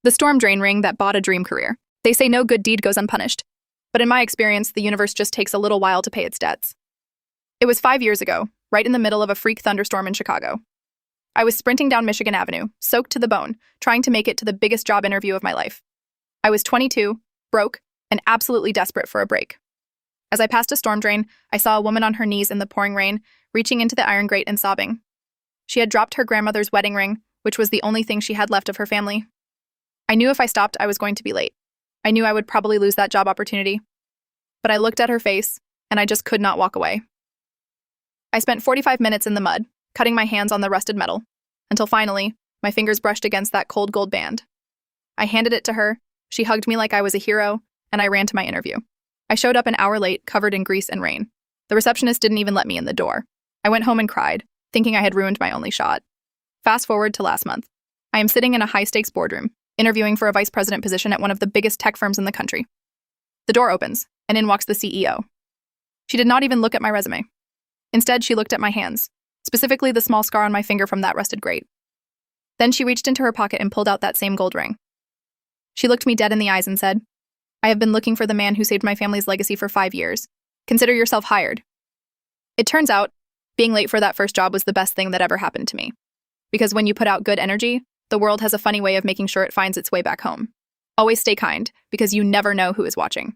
The storm drain ring that bought a dream career. They say no good deed goes unpunished. But in my experience, the universe just takes a little while to pay its debts. It was 5 years ago, right in the middle of a freak thunderstorm in Chicago. I was sprinting down Michigan Avenue, soaked to the bone, trying to make it to the biggest job interview of my life. I was 22, broke, and absolutely desperate for a break. As I passed a storm drain, I saw a woman on her knees in the pouring rain, reaching into the iron grate and sobbing. She had dropped her grandmother's wedding ring, which was the only thing she had left of her family. I knew if I stopped, I was going to be late. I knew I would probably lose that job opportunity. But I looked at her face, and I just could not walk away. I spent 45 minutes in the mud, cutting my hands on the rusted metal, until finally, my fingers brushed against that cold gold band. I handed it to her, she hugged me like I was a hero, and I ran to my interview. I showed up an hour late, covered in grease and rain. The receptionist didn't even let me in the door. I went home and cried, thinking I had ruined my only shot. Fast forward to last month. I am sitting in a high-stakes boardroom, interviewing for a vice president position at one of the biggest tech firms in the country. The door opens, and in walks the CEO. She did not even look at my resume. Instead, she looked at my hands, specifically the small scar on my finger from that rusted grate. Then she reached into her pocket and pulled out that same gold ring. She looked me dead in the eyes and said, "I have been looking for the man who saved my family's legacy for 5 years. Consider yourself hired." It turns out, being late for that first job was the best thing that ever happened to me. Because when you put out good energy, the world has a funny way of making sure it finds its way back home. Always stay kind, because you never know who is watching.